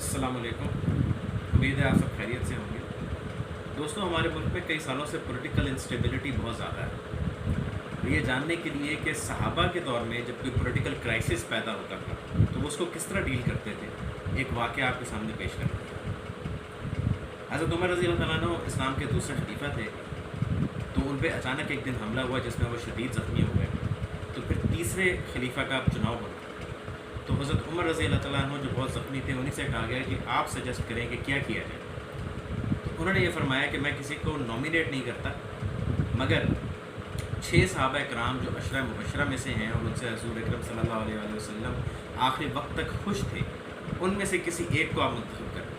अस्सलाम वालेकुम। उम्मीद है आप सब खैरियत से होंगे। दोस्तों, हमारे मुल्क में कई सालों से पॉलिटिकल इंस्टेबिलिटी बहुत ज़्यादा है। ये जानने के लिए कि सहाबा के दौर में जब कोई पॉलिटिकल क्राइसिस पैदा होता था तो वो उसको किस तरह डील करते थे, एक वाक़या आपके सामने पेश करते हैं। हज़रत उमर रज़ी अल्लाह तआला अन्हु इस्लाम के दूसरे खलीफा थे, तो उन पर अचानक एक दिन हमला हुआ जिसमें वो शदीद ज़ख्मी हो गए। तो फिर तीसरे खलीफा का चुनाव होना, तो हज़रत उमर रज़ी अल्लाह तआला अन्हु जो बहुत ज़ख्मी थे उन्हीं से कहा गया कि आप सजेस्ट करें कि क्या किया जाए। तो उन्होंने ये फरमाया कि मैं किसी को नॉमिनेट नहीं करता, मगर 6 सहाबा कराम जो अशरा मुबशरा में से हैं और उनसे हज़ूर अकरम सल्लल्लाहु अलैहि वसल्लम आखिरी वक्त तक खुश थे, उनमें से किसी एक को आप मुंतखब करें।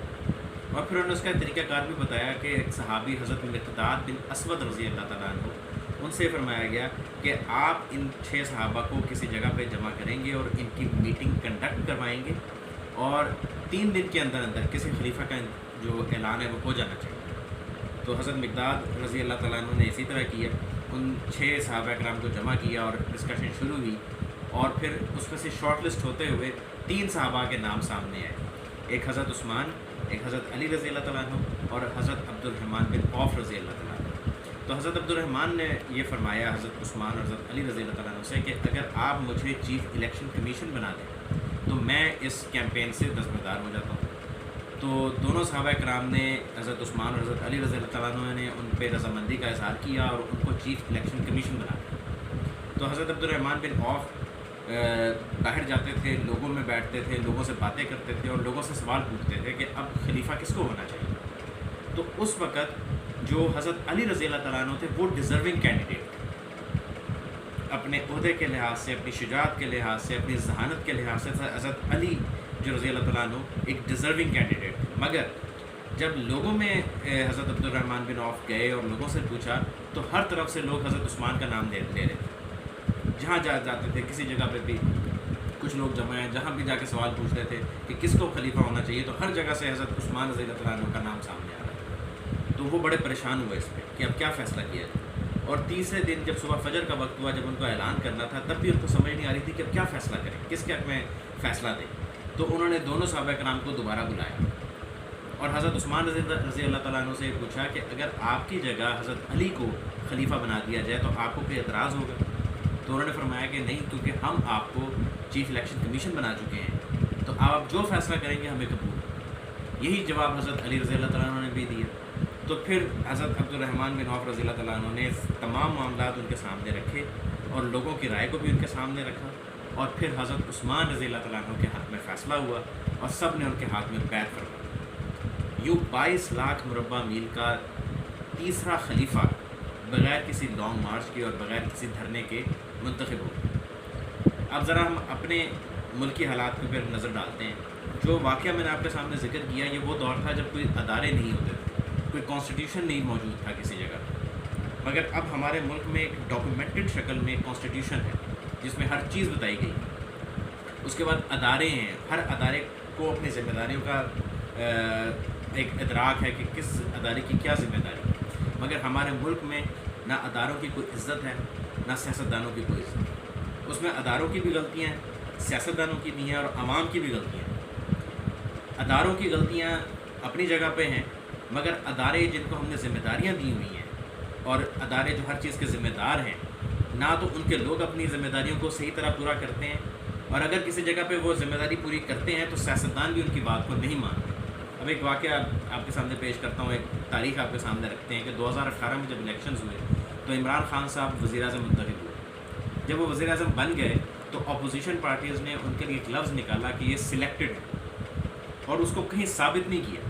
और फिर उन्होंने उसका तरीक़ाकार भी बताया कि एक सहाबी हज़रत मिक़दाद बिन असवद रज़ी अल्लाह तआला अन्हु, उनसे फरमाया गया कि आप इन 6 सहाबा को किसी जगह पे जमा करेंगे और इनकी मीटिंग कंडक्ट करवाएंगे और 3 दिन के अंदर अंदर किसी खलीफा का जो ऐलान है वो हो जाना चाहिए। तो हज़रत मिक़दाद रज़ी अल्लाह तआला अन्हु ने इसी तरह किया, उन 6 सहाबा कराम को जमा किया और डिस्कशन शुरू हुई। और फिर उसमें से शॉर्ट लिस्ट होते हुए 3 सहाबा के नाम सामने आए, एक हज़रत उस्मान, एक हज़रत अली रज़ी अल्लाह तआला अन्हु और हज़रत अब्दुर्रहमान बिन औफ़ रज़ी अल्लाह तआला अन्हु। तो हज़रत अब्दुर्रहमान ने ये फरमाया हज़रत उस्मान और हज़रत अली रज़ी अल्लाह तआला अन्हु से कि अगर आप मुझे चीफ़ इलेक्शन कमीशन बना दें तो मैं इस कैंपेन से दस्तबरदार हो जाता हूँ। तो दोनों सहाबा कराम ने, हज़रत उस्मान और हज़रत अली रज़ी अल्लाह तआला अन्हु ने उन पर रज़ामंदी का इज़हार किया और उनको चीफ़ इलेक्शन कमीशन बना दिया। तो हज़रत अब्दुर्रहमान बिन औफ़ बाहर जाते थे, लोगों में बैठते थे, लोगों से बातें करते थे और लोगों से सवाल पूछते थे कि अब खलीफा किसको होना चाहिए। तो उस वक़्त जो हज़रत अली रज़ी अल्लाह तआला अन्हु थे वो डिज़र्विंग कैंडिडेट थे, अपने ओहदे के लिहाज से, अपनी शुजाअत के लिहाज से, अपनी ज़हानत के लिहाज से हज़रत अली जो रज़ी अल्लाह तआला अन्हु एक डिज़र्विंग कैंडिडेट थे। मगर जब लोगों में हज़रत अब्दुर्रहमान बिन औफ़ गए और लोगों से पूछा तो हर तरफ से लोग हज़रत उस्मान का नाम ले रहे थे। जहाँ जाते थे, किसी जगह पे भी कुछ लोग जमा हैं, जहाँ भी जाके सवाल पूछते थे कि किसको खलीफा होना चाहिए, तो हर जगह से हज़रत उस्मान रज़ी अल्लाह तआला अन्हु का नाम सामने आ रहा है। तो वो बड़े परेशान हुए इस पर कि अब क्या फ़ैसला किया जाए। और तीसरे दिन जब सुबह फजर का वक्त हुआ, जब उनको ऐलान करना था, तब भी उनको समझ नहीं आ रही थी कि अब क्या फ़ैसला करें, किसके हक़ में फ़ैसला दें। तो उन्होंने दोनों सहाबा कराम को दोबारा बुलाया और हज़रत उस्मान रज़ी अल्लाह तआला अन्हु से पूछा कि अगर आपकी जगह हज़रत अली को खलीफा बना दिया जाए तो आपको कोई एतराज़ होगा। तो उन्होंने फरमाया कि नहीं, क्योंकि हम आपको चीफ़ इलेक्शन कमीशन बना चुके हैं, तो आप जो फ़ैसला करेंगे हमें कबूल। यही जवाब हज़रत अली रज़ी अल्लाह तआला अन्हु ने भी दिया। तो फिर हज़रत अब्दुर्रहमान बिन औफ़ रज़ी अल्लाह तआला अन्हु ने तमाम मामलात उनके सामने रखे और लोगों की राय को भी उनके सामने रखा। और फिर हज़रत उस्मान रज़ी अल्लाह तआला अन्हु के हाथ में फ़ैसला हुआ और सब ने उनके हाथ में बैत फरमाई। यूँ 22 लाख मुरब्बा मील का तीसरा खलीफा बग़ैर किसी लॉन्ग मार्च के और बग़ैर किसी धरने के मुंतखब हो। अब ज़रा हम अपने मुल्की हालात के ऊपर नज़र डालते हैं। जो वाक़या मैंने आपके सामने ज़िक्र किया, ये वो दौर था जब कोई अदारे नहीं होते थे, कोई कॉन्स्टिट्यूशन नहीं मौजूद था किसी जगह। मगर अब हमारे मुल्क में एक डॉक्यूमेंटेड शक्ल में कॉन्स्टिट्यूशन है जिसमें हर चीज़ बताई गई। उसके बाद अदारे हैं, हर अदारे को अपनी ज़िम्मेदारियों का एक इदराक है कि किस अदारे की क्या ज़िम्मेदारी है। मगर हमारे मुल्क में ना अदारों की कोई इज़्ज़त है, ना सियासतदानों की कोई इज़्ज़त। उसमें अदारों की भी गलतियाँ हैं, सियासतदानों की भी हैं और आवाम की भी गलतियाँ हैं। अदारों की गलतियाँ अपनी जगह पे हैं, मगर अदारे जिनको हमने ज़िम्मेदारियाँ दी हुई हैं और अदारे जो हर चीज़ के ज़िम्मेदार हैं, ना तो उनके लोग अपनी ज़िम्मेदारियों को सही तरह पूरा करते हैं, और अगर किसी जगह पे वो ज़िम्मेदारी पूरी करते हैं तो सियासतदान भी उनकी बात को नहीं मानते। अब एक वाक़या आपके सामने पेश करता हूँ, एक तारीख़ आपके सामने रखते हैं कि 2018 में जब इलेक्शंस हुए तो इमरान खान साहब वज़ीर-ए-आज़म मुंतखब हुए। जब वो वज़ीर-ए-आज़म बन गए तो अपोजिशन पार्टीज़ ने उनके लिए एक लफ्ज़ निकाला कि ये सिलेक्टेड है, और उसको कहीं साबित नहीं किया।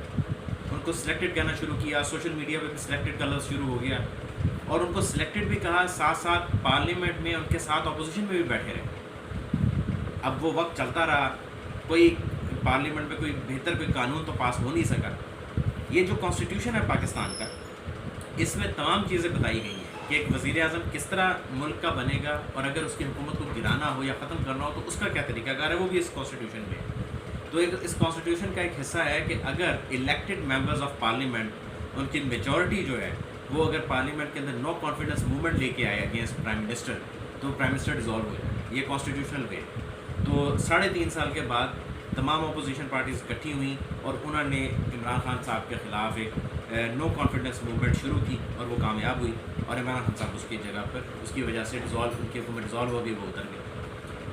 उनको सिलेक्टेड कहना शुरू किया, सोशल मीडिया पे भी सिलेक्टेड का लफ्ज़ शुरू हो गया और उनको सिलेक्टेड भी कहा, साथ साथ पार्लियामेंट में उनके साथ अपोजिशन में भी बैठे रहे। अब वो वक्त चलता रहा, कोई पार्लियामेंट में कोई बेहतर कोई कानून तो पास हो नहीं सका। ये जो कॉन्स्टिट्यूशन है पाकिस्तान का, इसमें तमाम चीज़ें बताई गई हैं कि एक वज़ीर-ए-आज़म किस तरह मुल्क का बनेगा, और अगर उसकी हुकूमत को गिराना हो या ख़त्म करना हो तो उसका क्या तरीक़ाकार है, वो भी इस कॉन्स्टिट्यूशन में है। तो इस कॉन्स्टिट्यूशन का एक हिस्सा है कि अगर इलेक्टेड मेंबर्स ऑफ पार्लियामेंट, उनकी मेजॉरिटी जो है वो अगर पार्लियामेंट के अंदर नो कॉन्फिडेंस मूवमेंट लेके आए अगेंस्ट प्राइम मिनिस्टर, तो प्राइम मिनिस्टर डिज़ोल्व हो जाए। ये कॉन्स्टिट्यूशनल वे। तो 3.5 साल के बाद تمام اپوزیشن پارٹیز اکٹھی ہوئیں اور انہوں نے عمران خان صاحب کے خلاف ایک نو کانفیڈنس موومنٹ شروع کی اور وہ کامیاب ہوئی، اور عمران خان صاحب اس کی جگہ پر اس کی وجہ سے ان کی حکومت ڈیزالو ہو گئی، وہ اتر گئی۔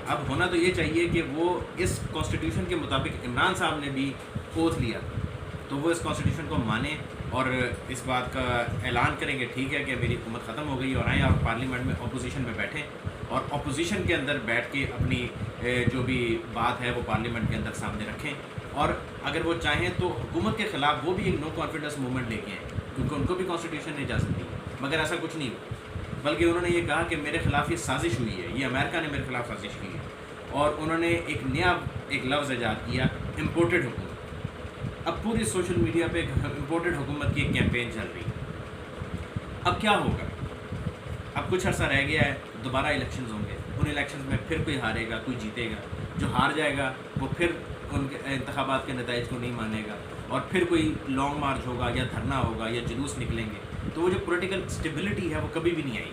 اب ہونا تو یہ چاہیے کہ وہ اس کانسٹیٹیوشن کے مطابق عمران صاحب نے بھی اوتھ لیا تو وہ اس کانسٹیٹیوشن کو مانیں اور اس بات کا اعلان کریں کہ ٹھیک ہے کہ میری حکومت ختم ہو گئی، اور آئیں اور پارلیمنٹ میں اپوزیشن میں بیٹھیں اور اپوزیشن کے اندر بیٹھ کے اپنی جو بھی بات ہے وہ پارلیمنٹ کے اندر سامنے رکھیں، اور اگر وہ چاہیں تو حکومت کے خلاف وہ بھی ایک نو کانفیڈنس موومنٹ لے کے آئیں، کیونکہ ان کو بھی کانسٹیٹیوشن نے اجازت دی، مگر ایسا کچھ نہیں ہوا، بلکہ انہوں نے یہ کہا کہ میرے خلاف یہ سازش ہوئی ہے، یہ امریکہ نے میرے خلاف سازش کی ہے، اور انہوں نے ایک نیا لفظ ایجاد کیا، امپورٹڈ حکومت۔ اب پوری سوشل میڈیا پہ امپورٹڈ حکومت کی ایک کیمپین چل رہی ہے۔ اب کیا ہوگا؟ اب کچھ عرصہ رہ گیا ہے، دوبارہ الیکشنز ہوں گے، ان الیکشنز میں پھر کوئی ہارے گا، کوئی جیتے گا، جو ہار جائے گا وہ پھر ان کے انتخابات کے نتائج کو نہیں مانے گا، اور پھر کوئی لانگ مارچ ہوگا یا دھرنا ہوگا یا جلوس نکلیں گے، تو وہ جو پولیٹیکل اسٹیبلٹی ہے وہ کبھی بھی نہیں آئی۔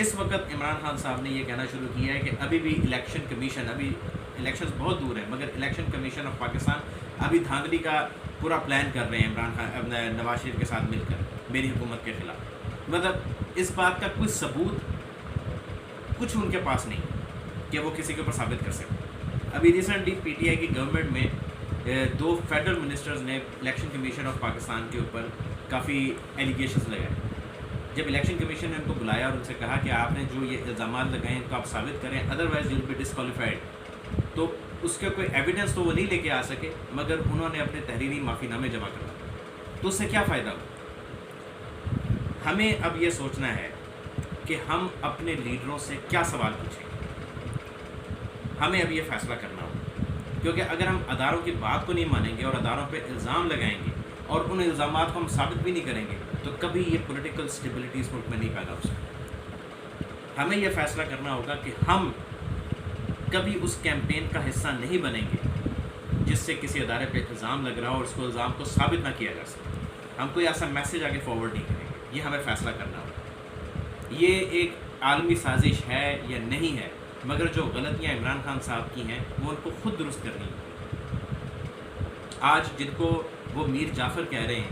اس وقت عمران خان صاحب نے یہ کہنا شروع کیا ہے کہ ابھی بھی الیکشن کمیشن، ابھی الیکشنز بہت دور ہیں، مگر الیکشن کمیشن آف پاکستان ابھی دھاندلی کا پورا پلان کر رہے ہیں عمران خان نواز شریف کے ساتھ مل کر میری حکومت کے خلاف۔ مطلب اس بات کا کوئی ثبوت کچھ ان کے پاس نہیں کہ وہ کسی کے اوپر ثابت کر سکتے۔ ابھی ریسنٹلی پی ٹی آئی کی گورنمنٹ میں 2 فیڈرل منسٹرز نے الیکشن کمیشن آف پاکستان کے اوپر کافی ایلیگیشنز لگائے۔ جب الیکشن کمیشن نے ان کو بلایا اور ان سے کہا کہ آپ نے جو یہ الزامات لگائے ہیں ان کو آپ ثابت کریں، otherwise you will be disqualified, تو اس کے کوئی ایویڈنس تو وہ نہیں لے کے آ سکے، مگر انہوں نے اپنے تحریری معافی نامے جمع کروا، تو اس سے کیا فائدہ ہوا؟ ہمیں اب یہ سوچنا ہے کہ ہم اپنے لیڈروں سے کیا سوال پوچھیں گے، ہمیں اب یہ فیصلہ کرنا ہوگا، کیونکہ اگر ہم اداروں کی بات کو نہیں مانیں گے اور اداروں پہ الزام لگائیں گے اور ان الزامات کو ہم ثابت بھی نہیں کریں گے تو کبھی یہ پولیٹیکل اسٹیبلٹی اس ملک میں نہیں پیدا ہو سکتی۔ ہمیں یہ فیصلہ کرنا ہوگا کہ ہم کبھی اس کیمپین کا حصہ نہیں بنیں گے جس سے کسی ادارے پہ الزام لگ رہا ہو اور اس کو الزام کو ثابت نہ کیا جا سکے۔ ہم کوئی ایسا میسیج آگے فارورڈ نہیں کریں گے، یہ ہمیں فیصلہ کرنا ہوگا۔ یہ ایک عالمی سازش ہے یا نہیں ہے، مگر جو غلطیاں عمران خان صاحب کی ہیں وہ ان کو خود درست کرنی ہیں۔ آج جن کو وہ میر جعفر کہہ رہے ہیں،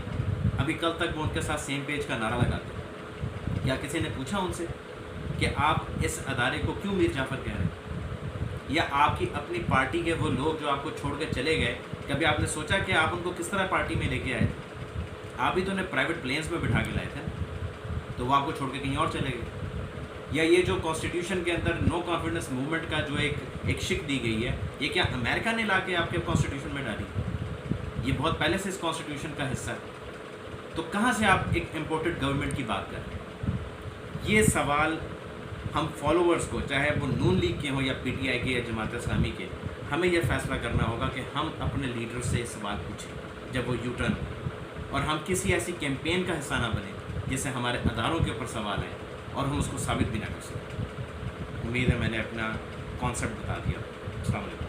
ابھی کل تک وہ ان کے ساتھ سیم پیج کا نعرہ لگاتے ہیں۔ کیا کسی نے پوچھا ان سے کہ آپ اس ادارے کو کیوں میر جعفر کہہ رہے ہیں؟ یا آپ کی اپنی پارٹی کے وہ لوگ جو آپ کو چھوڑ کے چلے گئے، کبھی آپ نے سوچا کہ آپ ان کو کس طرح پارٹی میں لے کے آئے تھے؟ آپ ہی تو انہیں پرائیویٹ پلینس میں بٹھا کے لائے تھے نا، تو وہ آپ کو چھوڑ کے کہیں اور چلے گئے۔ یا یہ جو کانسٹیٹیوشن کے اندر نو کانفیڈنس موومنٹ کا جو ایک شک دی گئی ہے، یہ کیا امریکہ نے لا کے آپ کے کانسٹیٹیوشن میں ڈالی؟ یہ بہت پہلے سے اس کانسٹیٹیوشن کا حصہ ہے، تو کہاں سے آپ ایک امپورٹڈ گورنمنٹ کی بات کر رہے ہیں؟ یہ سوال ہم فالوورز کو، چاہے وہ نون لیگ کے ہوں یا پی ٹی آئی کے یا جماعت اسلامی کے، ہمیں یہ فیصلہ کرنا ہوگا کہ ہم اپنے لیڈر سے یہ سوال پوچھیں جب وہ یو ٹرن ہو، اور ہم کسی ایسی کیمپین کا حصہ نہ بنیں جس سے ہمارے اداروں کے اوپر سوال آئے اور ہم اس کو ثابت بھی نہ کر سکیں۔ امید ہے میں نے اپنا کانسیپٹ بتا دیا۔ السلام علیکم۔